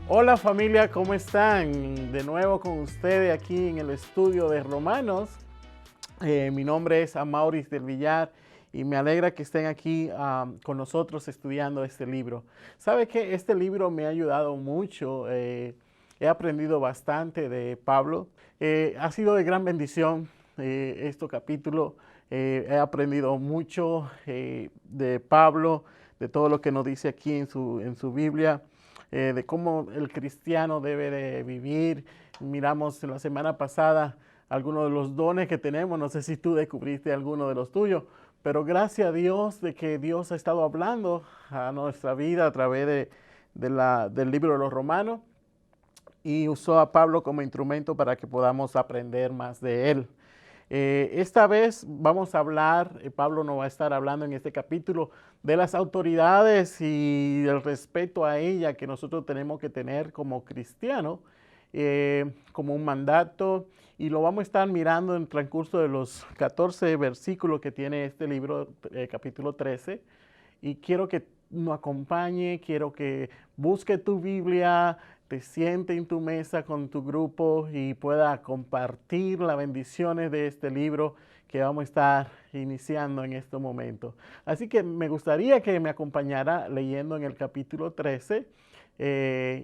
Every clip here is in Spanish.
Hola familia, ¿cómo están? De nuevo con ustedes aquí en el estudio de Romanos. Mi nombre es Amauris del Villar y me alegra que estén aquí con nosotros estudiando este libro. ¿Sabe qué? Este libro me ha ayudado mucho. He aprendido bastante de Pablo. Ha sido de gran bendición este capítulo. He aprendido mucho de Pablo, de todo lo que nos dice aquí en su Biblia. De cómo el cristiano debe de vivir. Miramos en la semana pasada algunos de los dones que tenemos. No sé si tú descubriste alguno de los tuyos, pero gracias a Dios de que Dios ha estado hablando a nuestra vida a través del libro de los Romanos y usó a Pablo como instrumento para que podamos aprender más de él. Esta vez vamos a hablar, Pablo nos va a estar hablando en este capítulo de las autoridades y del respeto a ella que nosotros tenemos que tener como cristianos, como un mandato, y lo vamos a estar mirando en el transcurso de los 14 versículos que tiene este libro, capítulo 13, y quiero que nos acompañe, quiero que busque tu Biblia, te siente en tu mesa con tu grupo y pueda compartir las bendiciones de este libro que vamos a estar iniciando en este momento. Así que me gustaría que me acompañara leyendo en el capítulo 13.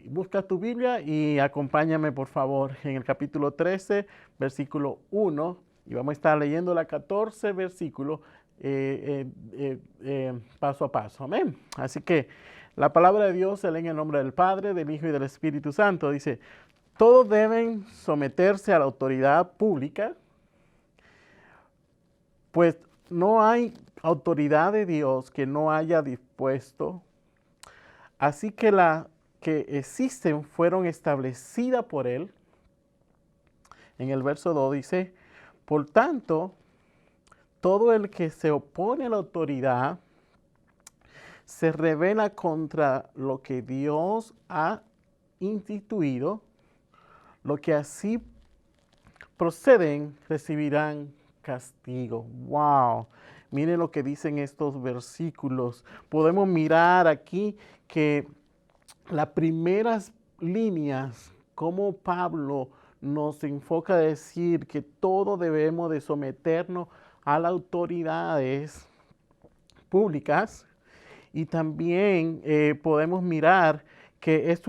Busca tu Biblia y acompáñame por favor en el capítulo 13, versículo 1, y vamos a estar leyendo la 14 versículos paso a paso. Amén. Así que la palabra de Dios se lee en el nombre del Padre, del Hijo y del Espíritu Santo. Dice, todos deben someterse a la autoridad pública, pues no hay autoridad de Dios que no haya dispuesto. Así que las que existen fueron establecidas por Él. En el verso 2 dice, por tanto, todo el que se opone a la autoridad se rebela contra lo que Dios ha instituido. Lo que así proceden recibirán castigo. Wow. Miren lo que dicen estos versículos. Podemos mirar aquí que las primeras líneas, como Pablo nos enfoca a decir que todos debemos de someternos a las autoridades públicas, y también podemos mirar que es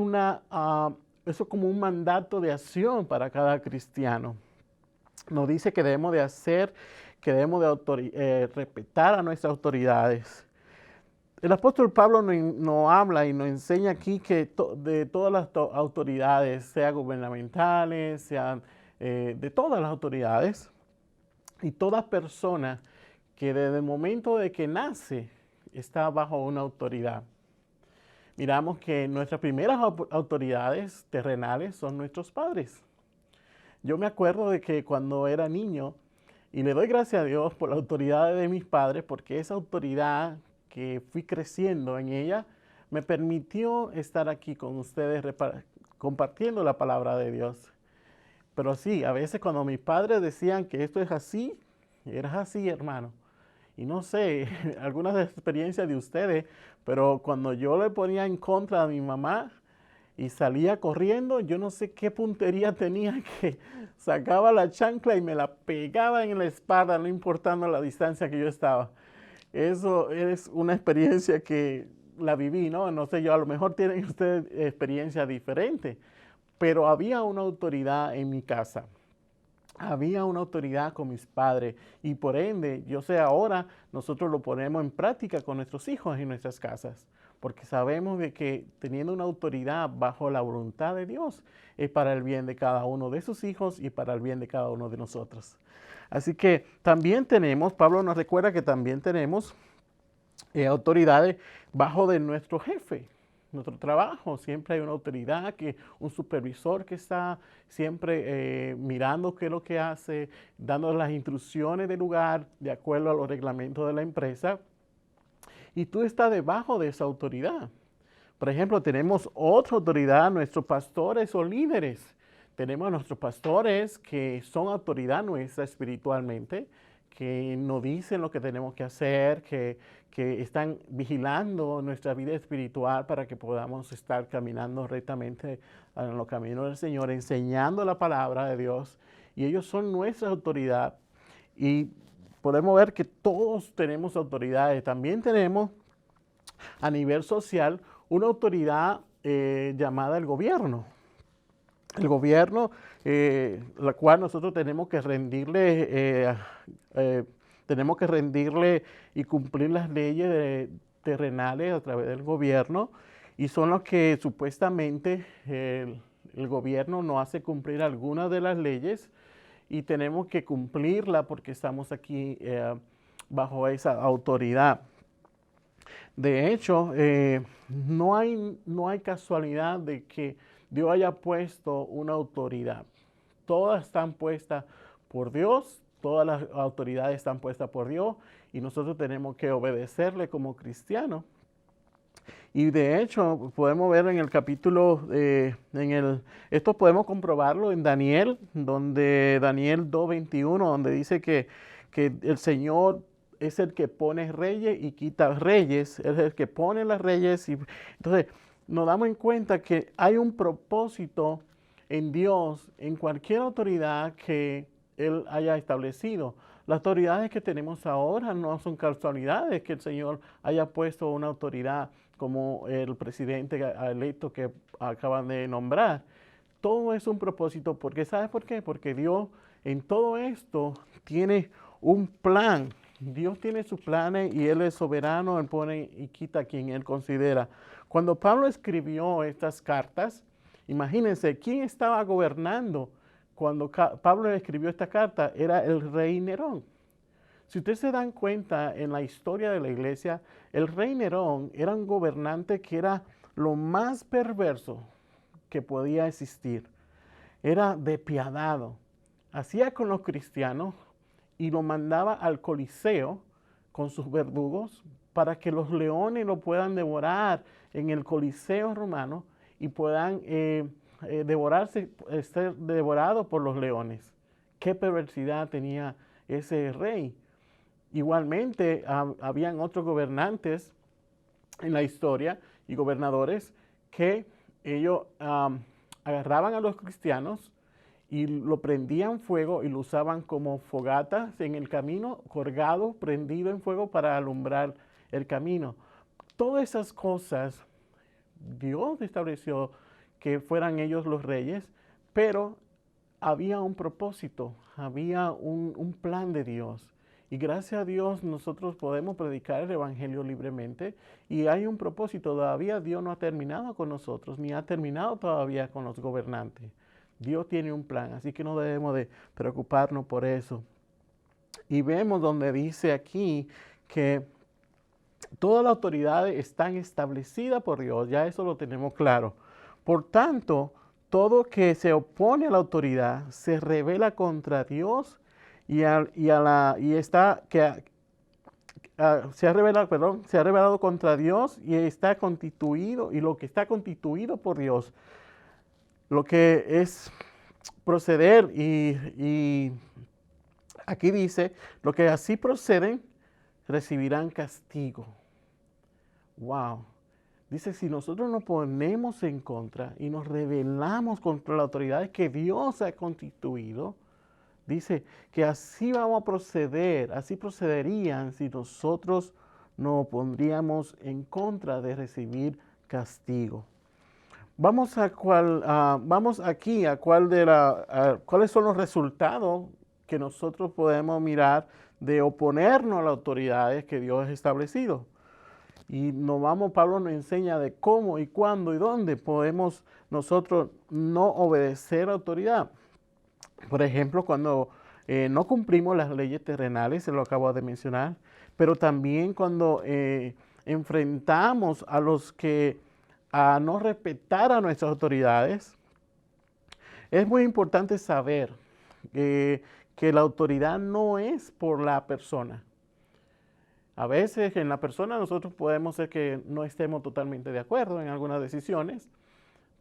eso como un mandato de acción para cada cristiano. Nos dice que debemos de hacer, que debemos de respetar a nuestras autoridades. El apóstol Pablo nos habla y nos enseña aquí que de todas las autoridades, sean gubernamentales, sean de todas las autoridades, y toda persona que desde el momento de que nace está bajo una autoridad. Miramos que nuestras primeras autoridades terrenales son nuestros padres. Yo me acuerdo de que cuando era niño, y le doy gracias a Dios por la autoridad de mis padres, porque esa autoridad que fui creciendo en ella me permitió estar aquí con ustedes compartiendo la palabra de Dios. Pero sí, a veces cuando mis padres decían que esto es así, era así, hermano. Y no sé, algunas experiencias de ustedes, pero cuando yo le ponía en contra a mi mamá y salía corriendo, yo no sé qué puntería tenía, que sacaba la chancla y me la pegaba en la espalda, no importando la distancia que yo estaba. Eso es una experiencia que la viví, ¿no? No sé, yo a lo mejor tienen ustedes experiencia diferente, pero había una autoridad en mi casa. Había una autoridad con mis padres y por ende, yo sé ahora, nosotros lo ponemos en práctica con nuestros hijos en nuestras casas, porque sabemos de que teniendo una autoridad bajo la voluntad de Dios es para el bien de cada uno de sus hijos y para el bien de cada uno de nosotros. Así que también tenemos, Pablo nos recuerda que también tenemos autoridades bajo de nuestro jefe. Nuestro trabajo, siempre hay una autoridad, un supervisor que está siempre mirando qué es lo que hace, dando las instrucciones del lugar de acuerdo a los reglamentos de la empresa, y tú estás debajo de esa autoridad. Por ejemplo, tenemos otra autoridad, nuestros pastores o líderes. Tenemos a nuestros pastores que son autoridad nuestra espiritualmente, que nos dicen lo que tenemos que hacer, que están vigilando nuestra vida espiritual para que podamos estar caminando rectamente en los caminos del Señor, enseñando la palabra de Dios. Y ellos son nuestra autoridad. Y podemos ver que todos tenemos autoridades. También tenemos a nivel social una autoridad llamada el gobierno. El gobierno, la cual nosotros tenemos que rendirle y cumplir las leyes terrenales a través del gobierno, y son los que supuestamente el gobierno no hace cumplir algunas de las leyes y tenemos que cumplirla porque estamos aquí bajo esa autoridad. De hecho, no hay casualidad de que Dios haya puesto una autoridad. Todas están puestas por Dios, todas las autoridades están puestas por Dios y nosotros tenemos que obedecerle como cristianos. Y de hecho, podemos ver en el capítulo, esto podemos comprobarlo en Daniel, donde Daniel 2:21, donde dice que el Señor es el que pone reyes y quita reyes, es el que pone las reyes. Entonces, nos damos en cuenta que hay un propósito en Dios, en cualquier autoridad que Él haya establecido. Las autoridades que tenemos ahora no son casualidades que el Señor haya puesto una autoridad como el presidente electo que acaban de nombrar. Todo es un propósito, porque ¿sabes por qué? Porque Dios en todo esto tiene un plan. Dios tiene sus planes y Él es soberano, Él pone y quita a quien Él considera. Cuando Pablo escribió estas cartas, imagínense, ¿quién estaba gobernando? Cuando Pablo escribió esta carta, era el rey Nerón. Si ustedes se dan cuenta en la historia de la iglesia, el rey Nerón era un gobernante que era lo más perverso que podía existir. Era despiadado. Hacía con los cristianos y lo mandaba al Coliseo con sus verdugos para que los leones lo puedan devorar en el Coliseo romano y puedan ser devorados por los leones. Qué perversidad tenía ese rey. Igualmente, habían otros gobernantes en la historia y gobernadores que ellos agarraban a los cristianos y lo prendían fuego y lo usaban como fogatas en el camino, colgado, prendido en fuego para alumbrar el camino. Todas esas cosas Dios estableció que fueran ellos los reyes, pero había un propósito, había un plan de Dios. Y gracias a Dios nosotros podemos predicar el Evangelio libremente y hay un propósito. Todavía Dios no ha terminado con nosotros, ni ha terminado todavía con los gobernantes. Dios tiene un plan, así que no debemos de preocuparnos por eso. Y vemos donde dice aquí que todas las autoridades están establecidas por Dios, ya eso lo tenemos claro. Por tanto, todo que se opone a la autoridad se rebela contra Dios se ha rebelado contra Dios y está constituido, y lo que está constituido por Dios, lo que es proceder, y aquí dice, lo que así proceden recibirán castigo. Wow. Dice, si nosotros nos ponemos en contra y nos rebelamos contra las autoridades que Dios ha constituido, dice que así vamos a proceder, así procederían si nosotros nos pondríamos en contra de recibir castigo. Vamos aquí a cuáles son los resultados que nosotros podemos mirar de oponernos a las autoridades que Dios ha establecido. Y Pablo nos enseña de cómo y cuándo y dónde podemos nosotros no obedecer a la autoridad. Por ejemplo, cuando no cumplimos las leyes terrenales, se lo acabo de mencionar, pero también cuando enfrentamos a los que a no respetar a nuestras autoridades. Es muy importante saber que la autoridad no es por la persona. A veces en la persona nosotros podemos ser que no estemos totalmente de acuerdo en algunas decisiones,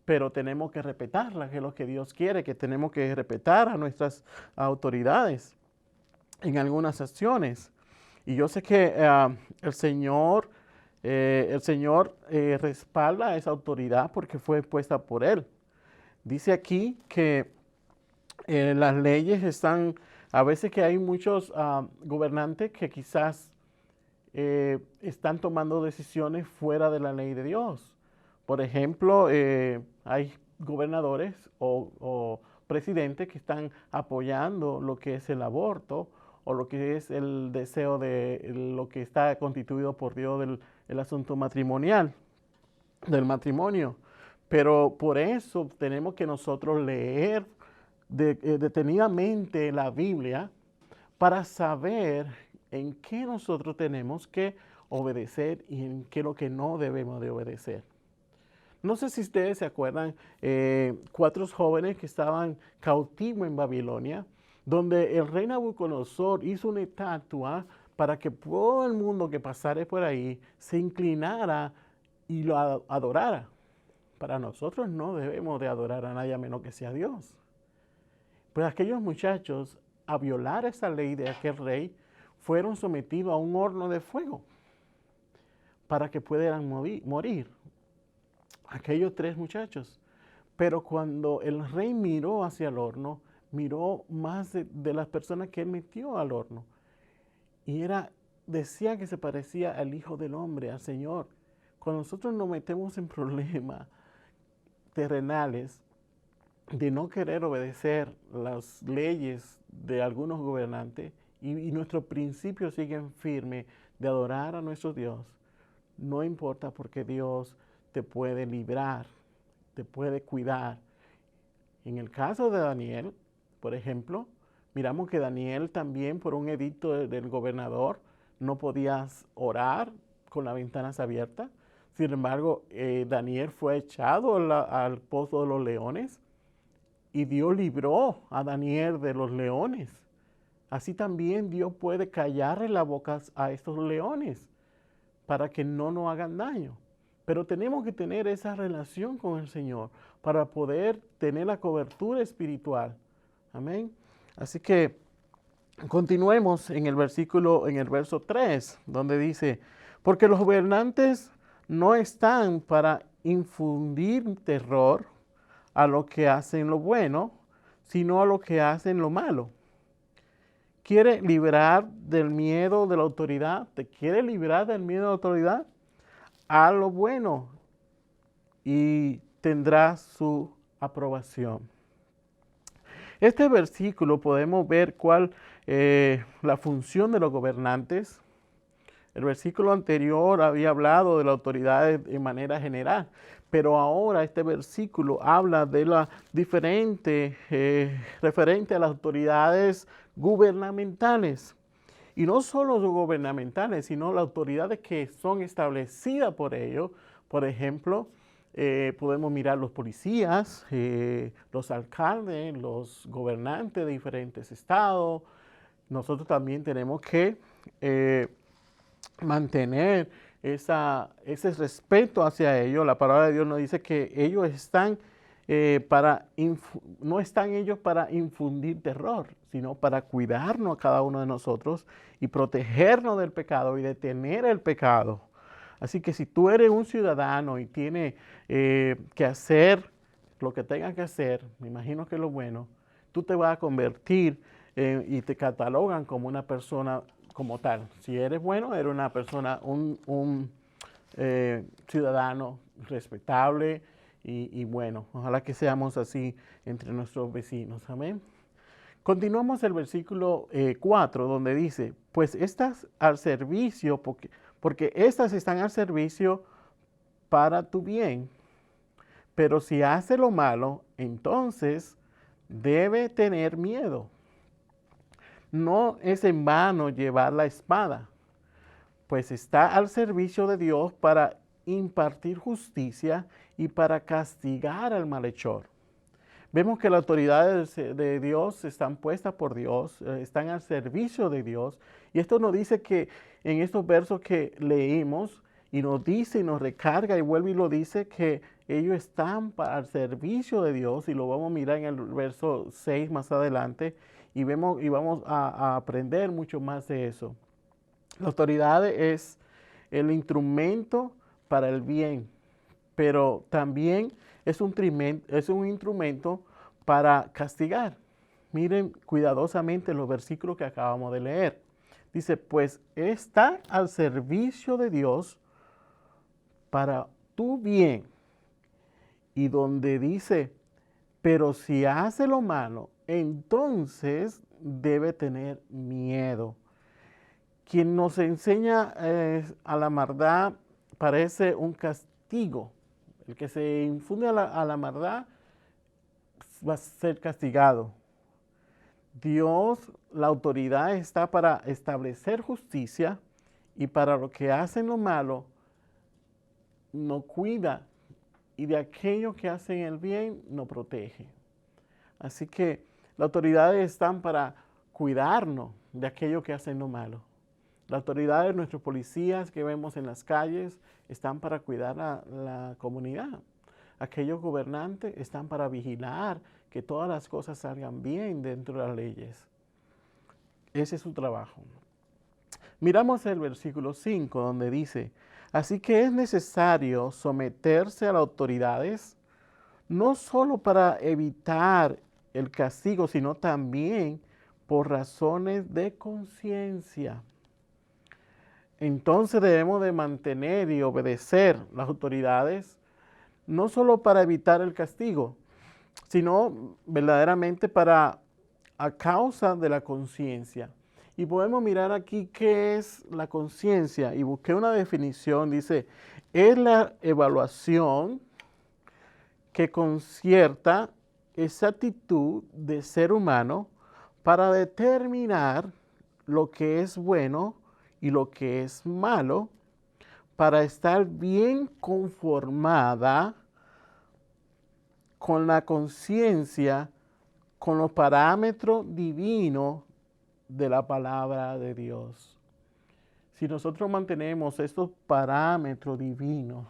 pero tenemos que respetarla, que es lo que Dios quiere, que tenemos que respetar a nuestras autoridades. en algunas acciones. Y yo sé que el Señor respalda esa autoridad porque fue puesta por Él. Dice aquí que las leyes están, a veces que hay muchos gobernantes que quizás están tomando decisiones fuera de la ley de Dios. Por ejemplo, hay gobernadores o presidentes que están apoyando lo que es el aborto o lo que es el deseo de lo que está constituido por Dios del el asunto matrimonial, del matrimonio. Pero por eso tenemos que nosotros leer detenidamente la Biblia para saber en qué nosotros tenemos que obedecer y en qué lo que no debemos de obedecer. No sé si ustedes se acuerdan, 4 jóvenes que estaban cautivos en Babilonia, donde el rey Nabucodonosor hizo una estatua para que todo el mundo que pasara por ahí se inclinara y lo adorara. Para nosotros no debemos de adorar a nadie a menos que sea Dios. Pues aquellos muchachos, a violar esa ley de aquel rey, fueron sometidos a un horno de fuego para que pudieran morir. Aquellos 3 muchachos. Pero cuando el rey miró hacia el horno, miró más de las personas que él metió al horno. Y decía que se parecía al Hijo del Hombre, al Señor. Cuando nosotros nos metemos en problemas terrenales, de no querer obedecer las leyes de algunos gobernantes y nuestros principios siguen firmes de adorar a nuestro Dios, no importa porque Dios te puede librar, te puede cuidar. En el caso de Daniel, por ejemplo, miramos que Daniel también por un edicto del gobernador no podías orar con las ventanas abiertas. Sin embargo, Daniel fue echado al pozo de los leones. Y Dios libró a Daniel de los leones. Así también Dios puede callarle la boca a estos leones para que no nos hagan daño. Pero tenemos que tener esa relación con el Señor para poder tener la cobertura espiritual. Amén. Así que continuemos en el verso 3, donde dice, porque los gobernantes no están para infundir terror a los que hacen lo bueno, sino a los que hacen lo malo. ¿Quiere librar del miedo de la autoridad? ¿Te quiere librar del miedo de la autoridad? A lo bueno y tendrá su aprobación. Este versículo podemos ver cuál la función de los gobernantes. El versículo anterior había hablado de la autoridad de manera general, pero ahora este versículo habla de la diferente, referente a las autoridades gubernamentales. Y no solo los gubernamentales, sino las autoridades que son establecidas por ellos. Por ejemplo, podemos mirar los policías, los alcaldes, los gobernantes de diferentes estados. Nosotros también tenemos que mantener ese respeto hacia ellos. La palabra de Dios nos dice que ellos están no están ellos para infundir terror, sino para cuidarnos a cada uno de nosotros y protegernos del pecado y detener el pecado. Así que si tú eres un ciudadano y tienes que hacer lo que tengas que hacer, me imagino que es lo bueno, tú te vas a convertir y te catalogan como una persona como tal. Si eres bueno, eres una persona, un ciudadano respetable y bueno. Ojalá que seamos así entre nuestros vecinos. Amén. Continuamos el versículo 4, donde dice, pues estas al servicio, porque estas están al servicio para tu bien. Pero si hace lo malo, entonces debe tener miedo. No es en vano llevar la espada, pues está al servicio de Dios para impartir justicia y para castigar al malhechor. Vemos que las autoridades de Dios están puestas por Dios, están al servicio de Dios. Y esto nos dice que en estos versos que leímos, y nos dice y nos recarga y vuelve y lo dice, que ellos están al servicio de Dios, y lo vamos a mirar en el verso 6 más adelante. y vamos a aprender mucho más de eso. La autoridad es el instrumento para el bien, pero también es un instrumento para castigar. Miren cuidadosamente los versículos que acabamos de leer. Dice, pues está al servicio de Dios para tu bien. Y donde dice, pero si hace lo malo, entonces debe tener miedo. Quien nos enseña a la maldad parece un castigo. El que se infunde a la maldad va a ser castigado. Dios, la autoridad está para establecer justicia y para lo que hacen lo malo, no cuida y de aquellos que hacen el bien, no protege. Así que las autoridades están para cuidarnos de aquellos que hacen lo malo. Las autoridades, nuestros policías que vemos en las calles, están para cuidar a la comunidad. Aquellos gobernantes están para vigilar que todas las cosas salgan bien dentro de las leyes. Ese es su trabajo. Miramos el versículo 5 donde dice, así que es necesario someterse a las autoridades, no solo para evitar el castigo, sino también por razones de conciencia. Entonces debemos de mantener y obedecer las autoridades, no solo para evitar el castigo, sino verdaderamente para a causa de la conciencia. Y podemos mirar aquí qué es la conciencia. Y busqué una definición, dice, es la evaluación que concierta esa actitud de ser humano para determinar lo que es bueno y lo que es malo, para estar bien conformada con la conciencia, con los parámetros divinos de la palabra de Dios. Si nosotros mantenemos estos parámetros divinos,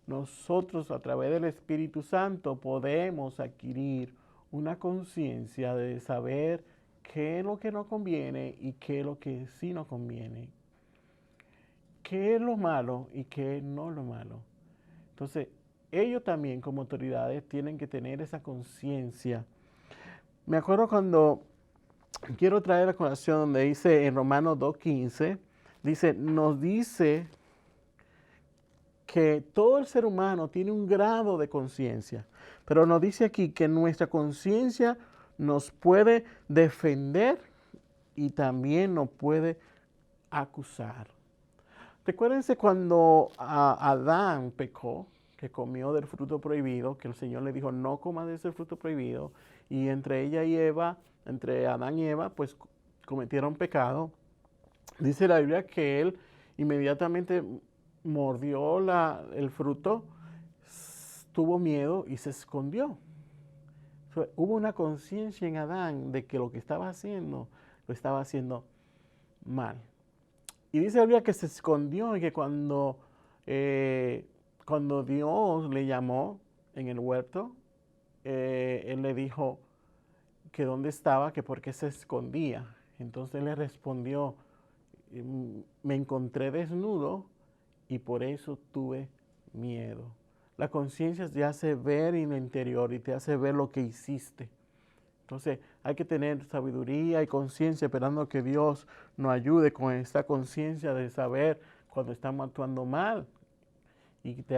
nosotros a través del Espíritu Santo podemos adquirir una conciencia de saber qué es lo que nos conviene y qué es lo que sí nos conviene. Qué es lo malo y qué no es lo malo. Entonces, ellos también como autoridades tienen que tener esa conciencia. Me acuerdo cuando quiero traer a colación donde dice en Romanos 2:15, nos dice que todo el ser humano tiene un grado de conciencia, pero nos dice aquí que nuestra conciencia nos puede defender y también nos puede acusar. Recuérdense cuando Adán pecó, que comió del fruto prohibido, que el Señor le dijo, no comas de ese fruto prohibido, y entre ella y Eva, entre Adán y Eva, pues cometieron pecado. Dice la Biblia que él inmediatamente mordió el fruto, tuvo miedo y se escondió. Hubo una conciencia en Adán de que lo que estaba haciendo, lo estaba haciendo mal. Y dice la Biblia que se escondió y que cuando Dios le llamó en el huerto, él le dijo que dónde estaba, que por qué se escondía. Entonces él le respondió, me encontré desnudo y por eso tuve miedo. La conciencia te hace ver en el interior y te hace ver lo que hiciste. Entonces hay que tener sabiduría y conciencia esperando que Dios nos ayude con esta conciencia de saber cuando estamos actuando mal y te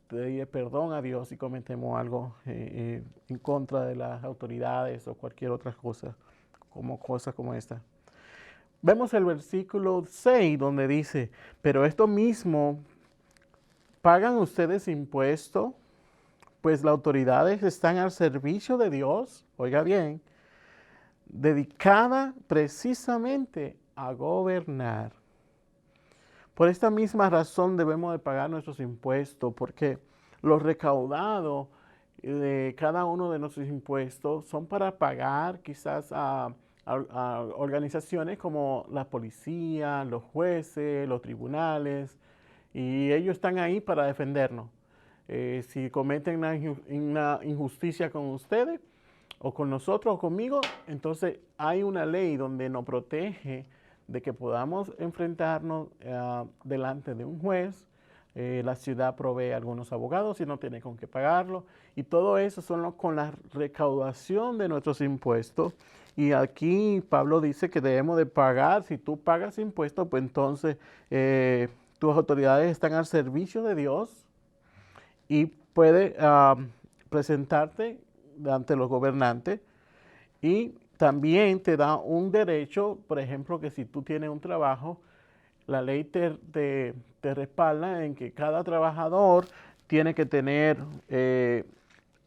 pedir perdón a Dios si cometemos algo en contra de las autoridades o cualquier otra cosa como esta. Vemos el versículo 6 donde dice, pero esto mismo, ¿pagan ustedes impuestos? Pues las autoridades están al servicio de Dios, oiga bien, dedicada precisamente a gobernar. Por esta misma razón debemos de pagar nuestros impuestos, porque los recaudados de cada uno de nuestros impuestos son para pagar quizás a organizaciones como la policía, los jueces, los tribunales, y ellos están ahí para defendernos. Si cometen una injusticia con ustedes, o con nosotros o conmigo, entonces hay una ley donde nos protege de que podamos enfrentarnos delante de un juez. La ciudad provee algunos abogados y no tiene con qué pagarlo. Y todo eso son con la recaudación de nuestros impuestos. Y aquí Pablo dice que debemos de pagar. Si tú pagas impuestos, pues entonces tus autoridades están al servicio de Dios y puede presentarte ante los gobernantes y también te da un derecho, por ejemplo, que si tú tienes un trabajo, la ley te respalda en que cada trabajador tiene que tener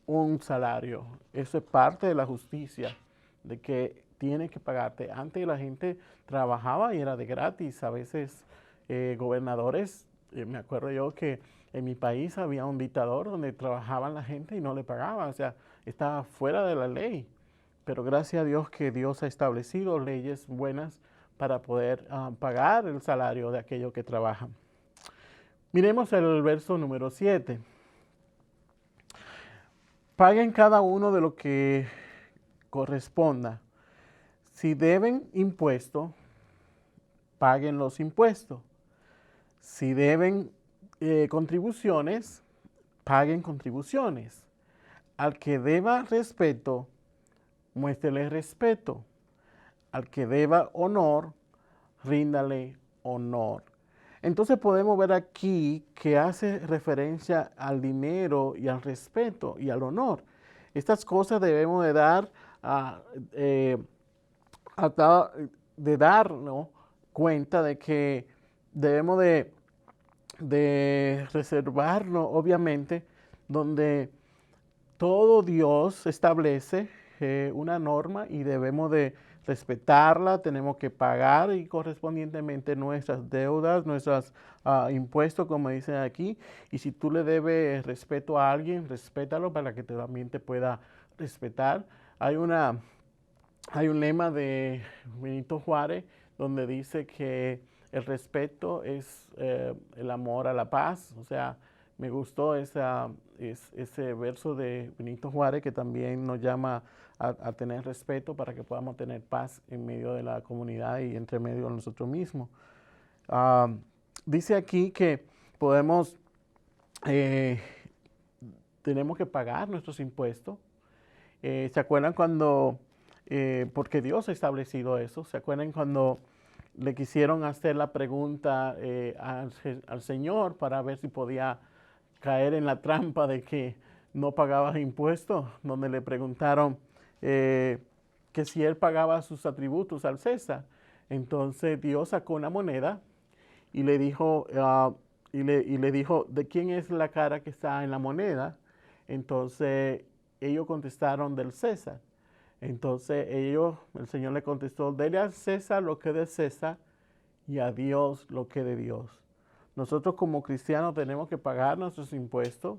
un salario. Eso es parte de la justicia, de que tiene que pagarte. Antes la gente trabajaba y era de gratis. A veces gobernadores, me acuerdo yo que en mi país había un dictador donde trabajaban la gente y no le pagaban. O sea, estaba fuera de la ley. Pero gracias a Dios que Dios ha establecido leyes buenas para poder pagar el salario de aquellos que trabajan. Miremos el verso número 7. Paguen cada uno de lo que corresponda. Si deben impuestos, paguen los impuestos. Si deben contribuciones, paguen contribuciones. Al que deba respeto, muéstrele respeto. Al que deba honor, ríndale honor. Entonces podemos ver aquí que hace referencia al dinero y al respeto y al honor. Estas cosas debemos de dar eh, de darnos cuenta de que debemos de reservarnos, obviamente, donde todo Dios establece una norma y debemos de respetarla, tenemos que pagar y correspondientemente nuestras deudas, nuestros impuestos, como dicen aquí. Y si tú le debes respeto a alguien, respétalo para que también te pueda respetar. Hay un lema de Benito Juárez donde dice que el respeto es el amor a la paz. O sea, me gustó ese verso de Benito Juárez que también nos llama a tener respeto para que podamos tener paz en medio de la comunidad y entre medio de nosotros mismos. Ah, Dice aquí que podemos, eh, tenemos que pagar nuestros impuestos. ¿Se acuerdan cuando, porque Dios ha establecido eso, se acuerdan cuando le quisieron hacer la pregunta al Señor para ver si podía caer en la trampa de que no pagaba impuestos, donde le preguntaron que si él pagaba sus atributos al César? Entonces Dios sacó una moneda y le dijo, y le dijo, ¿de quién es la cara que está en la moneda? Entonces ellos contestaron del César. Entonces el Señor le contestó, dele al César lo que es de César y a Dios lo que es de Dios. Nosotros como cristianos tenemos que pagar nuestros impuestos,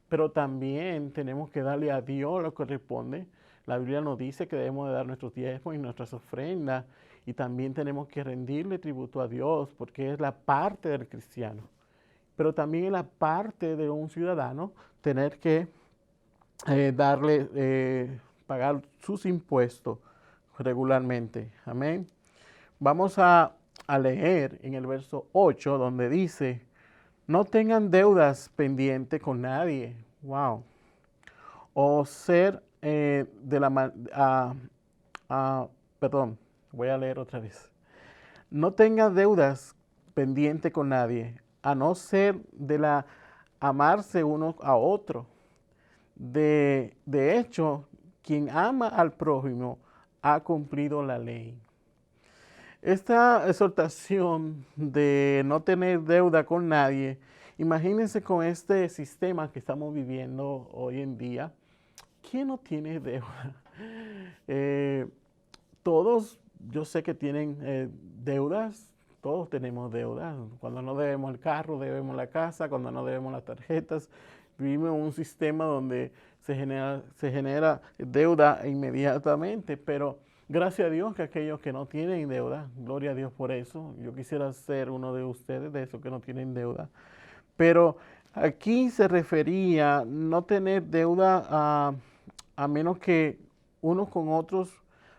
pero también tenemos que darle a Dios lo que corresponde. La Biblia nos dice que debemos de dar nuestros diezmos y nuestras ofrendas y también tenemos que rendirle tributo a Dios porque es la parte del cristiano. Pero también es la parte de un ciudadano tener que pagar sus impuestos regularmente. Amén. Vamos a leer en el verso 8 donde dice, no tengan deudas pendientes con nadie. Wow. O ser de la... perdón, voy a leer otra vez. No tengan deudas pendientes con nadie, a no ser de la amarse uno a otro. De hecho, quien ama al prójimo ha cumplido la ley. Esta exhortación de no tener deuda con nadie, imagínense con este sistema que estamos viviendo hoy en día. ¿Quién no tiene deuda? Eh, Todos, yo sé que tienen deudas, todos tenemos deudas. Cuando no debemos el carro, debemos la casa, cuando no debemos las tarjetas. Vivimos en un sistema donde se genera deuda inmediatamente, pero gracias a Dios que aquellos que no tienen deuda, gloria a Dios por eso. Yo quisiera ser uno de ustedes, de esos que no tienen deuda. Pero aquí se refería no tener deuda a menos que unos con otros,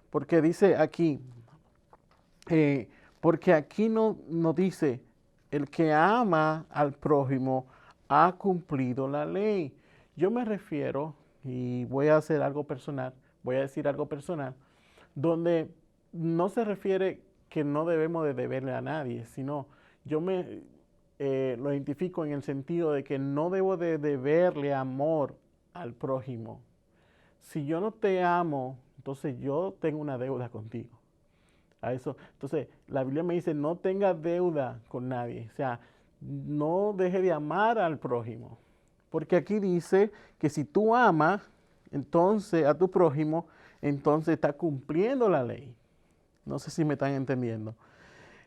porque dice aquí, porque aquí no dice, el que ama al prójimo ha cumplido la ley. Yo me refiero, y voy a hacer algo personal, voy a decir algo personal, donde no se refiere que no debemos de deberle a nadie, sino yo lo identifico en el sentido de que no debo de deberle amor al prójimo. Si yo no te amo, entonces yo tengo una deuda contigo. A eso. Entonces, la Biblia me dice, no tenga deuda con nadie. O sea, no deje de amar al prójimo. Porque aquí dice que si tú amas, entonces a tu prójimo, entonces está cumpliendo la ley. No sé si me están entendiendo.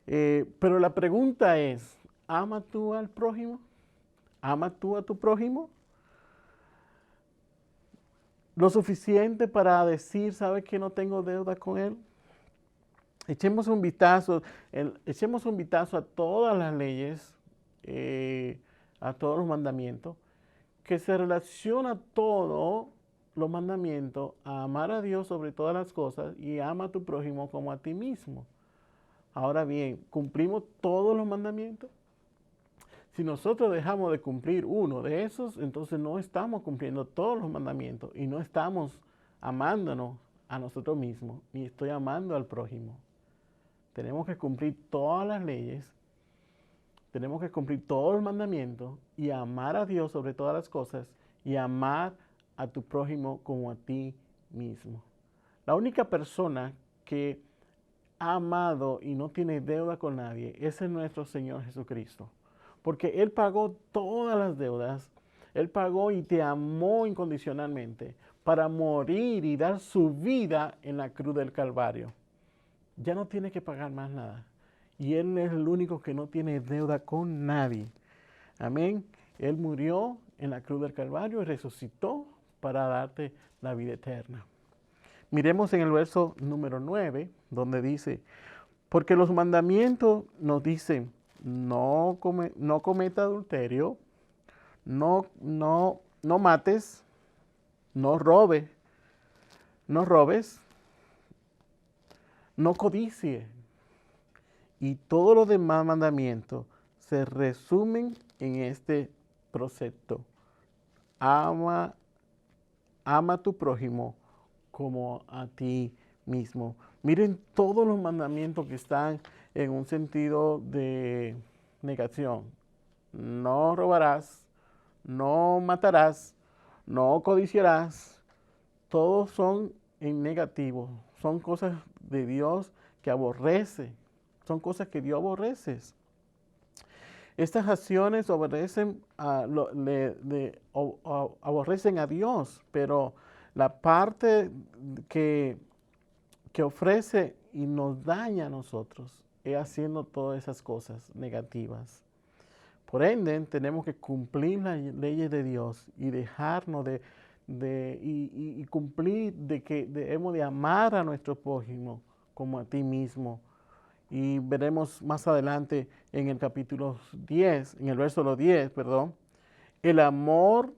Pero la pregunta es, ¿amas tú al prójimo? ¿Amas tú a tu prójimo? Lo suficiente para decir, ¿sabes que no tengo deuda con él? Echemos un vistazo, a todas las leyes, a todos los mandamientos, que se relaciona todo los mandamientos a amar a Dios sobre todas las cosas y ama a tu prójimo como a ti mismo. Ahora bien, ¿cumplimos todos los mandamientos? Si nosotros dejamos de cumplir uno de esos, entonces no estamos cumpliendo todos los mandamientos y no estamos amándonos a nosotros mismos, ni estoy amando al prójimo. Tenemos que cumplir todas las leyes, tenemos que cumplir todos los mandamientos y amar a Dios sobre todas las cosas y amar a tu prójimo como a ti mismo. La única persona que ha amado y no tiene deuda con nadie es nuestro Señor Jesucristo. Porque Él pagó todas las deudas, Él pagó y te amó incondicionalmente para morir y dar su vida en la cruz del Calvario. Ya no tiene que pagar más nada. Y Él es el único que no tiene deuda con nadie. Amén. Él murió en la cruz del Calvario y resucitó para darte la vida eterna. Miremos en el verso número 9, donde dice, porque los mandamientos nos dicen, no cometa adulterio, no mates, no robes, no codicies. Y todos los demás mandamientos se resumen en este precepto. Ama a tu prójimo como a ti mismo. Miren todos los mandamientos que están en un sentido de negación. No robarás, no matarás, no codiciarás. Todos son en negativo. Son cosas de Dios que aborrece. Son cosas que Dios aborrece. Estas acciones aborrecen a Dios, pero la parte que ofrece y nos daña a nosotros es haciendo todas esas cosas negativas. Por ende, tenemos que cumplir las leyes de Dios y dejarnos y cumplir de que debemos de amar a nuestro prójimo como a ti mismo. Y veremos más adelante en el capítulo 10, en el verso 10, perdón, el amor,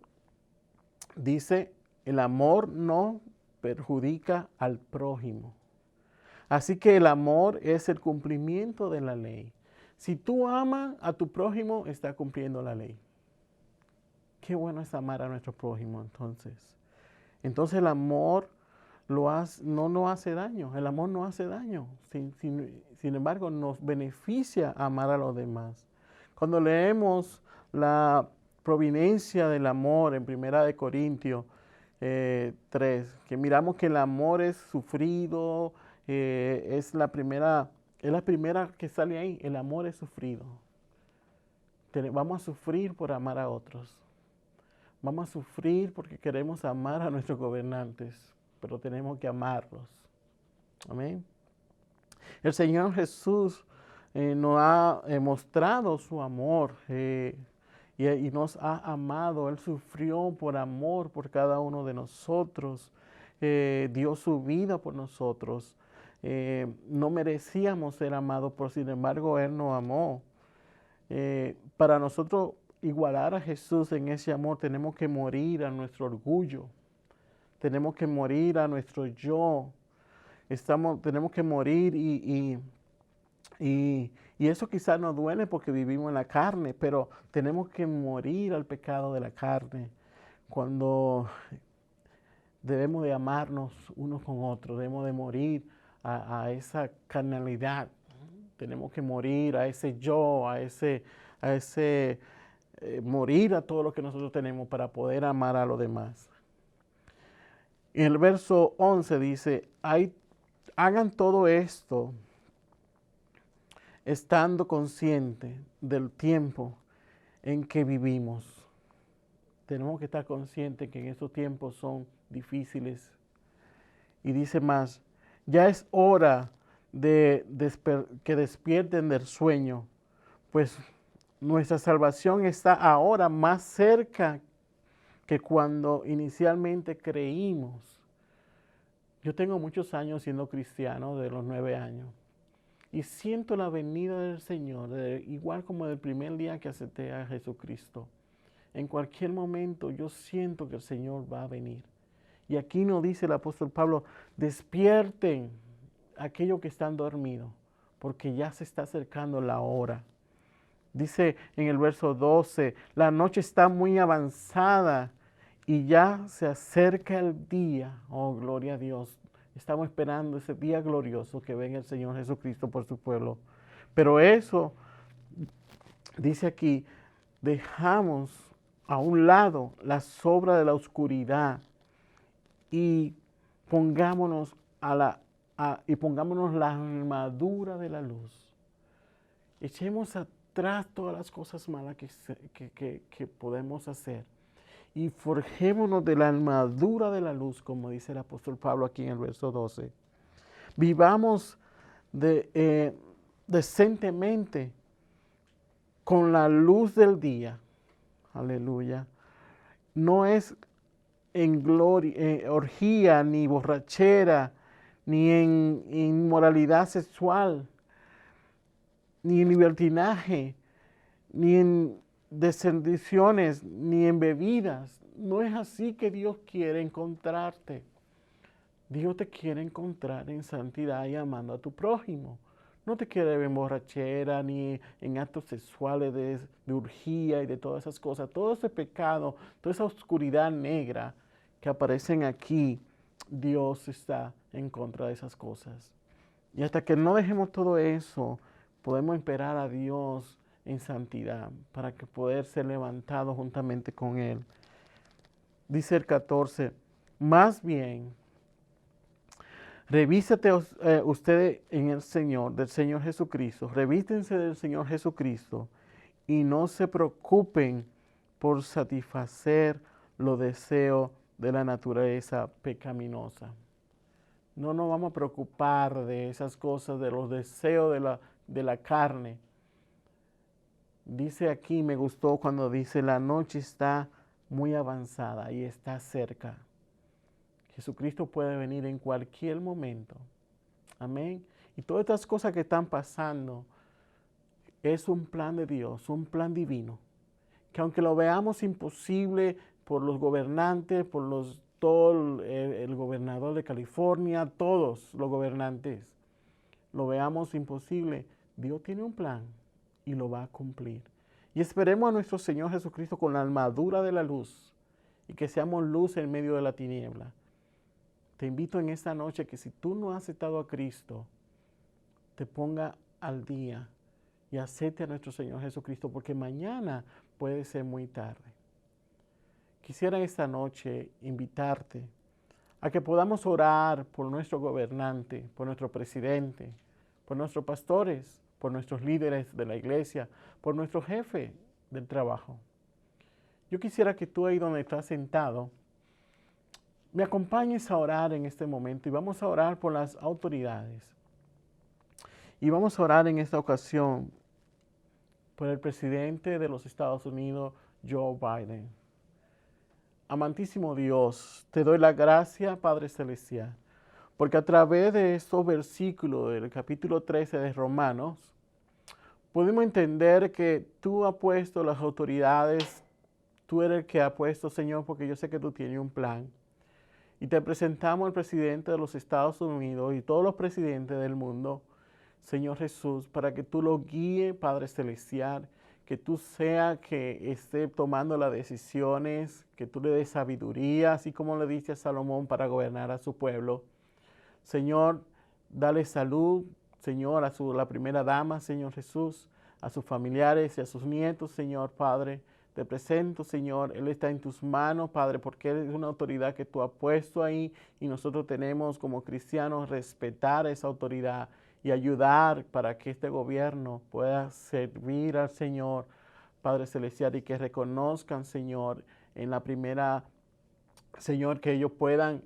dice, el amor no perjudica al prójimo. Así que el amor es el cumplimiento de la ley. Si tú amas a tu prójimo, está cumpliendo la ley. Qué bueno es amar a nuestro prójimo entonces. Entonces el amor no nos hace daño, el amor no hace daño. Sin embargo, nos beneficia amar a los demás. Cuando leemos la providencia del amor en 1 Corintios 3, que miramos que el amor es sufrido, es la primera que sale ahí, el amor es sufrido. Vamos a sufrir por amar a otros. Vamos a sufrir porque queremos amar a nuestros gobernantes, pero tenemos que amarlos. Amén. El Señor Jesús nos ha mostrado su amor y nos ha amado. Él sufrió por amor por cada uno de nosotros. Dio su vida por nosotros. No merecíamos ser amados, pero sin embargo Él nos amó. Para nosotros igualar a Jesús en ese amor tenemos que morir a nuestro orgullo. tenemos que morir a nuestro yo. Tenemos que morir y eso quizás nos duele porque vivimos en la carne, pero tenemos que morir al pecado de la carne. Cuando debemos de amarnos unos con otros, debemos de morir a esa carnalidad. Tenemos que morir a ese yo, a ese morir a todo lo que nosotros tenemos para poder amar a los demás. En el verso 11 dice, hagan todo esto estando conscientes del tiempo en que vivimos. Tenemos que estar conscientes que en estos tiempos son difíciles. Y dice más, ya es hora de que despierten del sueño, pues nuestra salvación está ahora más cerca que cuando inicialmente creímos. Yo tengo muchos años siendo cristiano, de los 9 años, y siento la venida del Señor, igual como el primer día que acepté a Jesucristo. En cualquier momento yo siento que el Señor va a venir. Y aquí nos dice el apóstol Pablo, despierten aquellos que están dormidos, porque ya se está acercando la hora. Dice en el verso 12, la noche está muy avanzada y ya se acerca el día. Oh, gloria a Dios. Estamos esperando ese día glorioso que venga el Señor Jesucristo por su pueblo. Pero eso, dice aquí, dejamos a un lado la sobra de la oscuridad y pongámonos la armadura de la luz. Echemos atrás todas las cosas malas que podemos hacer y forjémonos de la armadura de la luz, como dice el apóstol Pablo aquí en el verso 12. Vivamos decentemente con la luz del día. Aleluya. No es en gloria, orgía, ni borrachera, ni en inmoralidad sexual, ni en libertinaje, ni en desendiciones, ni en bebidas. No es así que Dios quiere encontrarte. Dios te quiere encontrar en santidad y amando a tu prójimo. No te quiere ver en borrachera, ni en actos sexuales de orgía y de todas esas cosas. Todo ese pecado, toda esa oscuridad negra que aparecen aquí, Dios está en contra de esas cosas. Y hasta que no dejemos todo eso, podemos esperar a Dios en santidad para que poder ser levantados juntamente con Él. Dice el 14, más bien, revísate ustedes en el Señor, del Señor Jesucristo, revístense del Señor Jesucristo y no se preocupen por satisfacer los deseos de la naturaleza pecaminosa. No nos vamos a preocupar de esas cosas, de los deseos de la carne. Dice aquí, me gustó cuando dice, la noche está muy avanzada y está cerca. Jesucristo puede venir en cualquier momento. Amén. Y todas estas cosas que están pasando es un plan de Dios, un plan divino. Que aunque lo veamos imposible por los gobernantes, todo el gobernador de California, todos los gobernantes, lo veamos imposible, Dios tiene un plan y lo va a cumplir. Y esperemos a nuestro Señor Jesucristo con la armadura de la luz y que seamos luz en medio de la tiniebla. Te invito en esta noche que si tú no has aceptado a Cristo, te ponga al día y acepte a nuestro Señor Jesucristo, porque mañana puede ser muy tarde. Quisiera esta noche invitarte a que podamos orar por nuestro gobernante, por nuestro presidente, por nuestros pastores, por nuestros líderes de la iglesia, por nuestro jefe del trabajo. Yo quisiera que tú ahí donde estás sentado, me acompañes a orar en este momento y vamos a orar por las autoridades. Y vamos a orar en esta ocasión por el presidente de los Estados Unidos, Joe Biden. Amantísimo Dios, te doy la gracia, Padre Celestial, porque a través de estos versículos del capítulo 13 de Romanos, podemos entender que tú has puesto las autoridades, tú eres el que ha puesto, Señor, porque yo sé que tú tienes un plan. Y te presentamos al presidente de los Estados Unidos y todos los presidentes del mundo, Señor Jesús, para que tú lo guíes, Padre Celestial, que tú seas que esté tomando las decisiones, que tú le des sabiduría, así como le diste a Salomón para gobernar a su pueblo. Señor, dale salud, Señor, a la primera dama, Señor Jesús, a sus familiares y a sus nietos, Señor Padre. Te presento, Señor, Él está en tus manos, Padre, porque Él es una autoridad que tú has puesto ahí y nosotros tenemos como cristianos respetar esa autoridad y ayudar para que este gobierno pueda servir al Señor, Padre Celestial, y que reconozcan, Señor, en la primera, Señor, que ellos puedan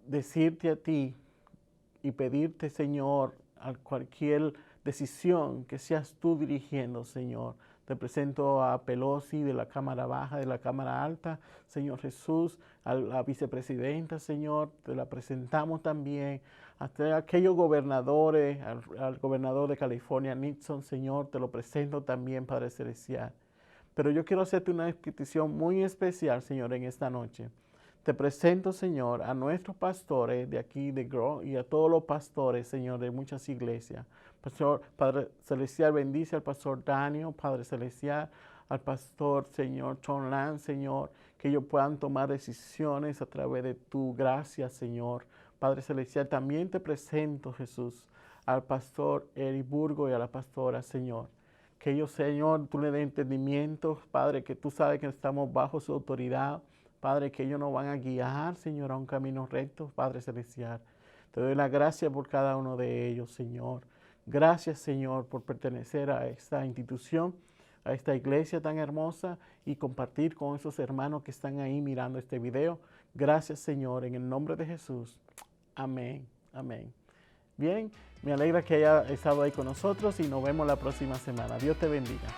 decirte a ti y pedirte, Señor, a cualquier decisión que seas tú dirigiendo, Señor. Te presento a Pelosi de la Cámara Baja, de la Cámara Alta, Señor Jesús, a la vicepresidenta, Señor, te la presentamos también, hasta aquellos gobernadores, al gobernador de California, Nixon, Señor, te lo presento también, Padre Celestial. Pero yo quiero hacerte una petición muy especial, Señor, en esta noche. Te presento, Señor, a nuestros pastores de aquí de Grow y a todos los pastores, Señor, de muchas iglesias. Pastor, Padre Celestial, bendice al pastor Daniel, Padre Celestial, al pastor, Señor, John Lance, Señor, que ellos puedan tomar decisiones a través de tu gracia, Señor. Padre Celestial, también te presento, Jesús, al pastor Eric Burgo y a la pastora, Señor. Que ellos, Señor, tú le des entendimiento, Padre, que tú sabes que estamos bajo su autoridad. Padre, que ellos nos van a guiar, Señor, a un camino recto, Padre Celestial. Te doy la gracia por cada uno de ellos, Señor. Gracias, Señor, por pertenecer a esta institución, a esta iglesia tan hermosa y compartir con esos hermanos que están ahí mirando este video. Gracias, Señor, en el nombre de Jesús. Amén, amén. Bien, me alegra que haya estado ahí con nosotros y nos vemos la próxima semana. Dios te bendiga.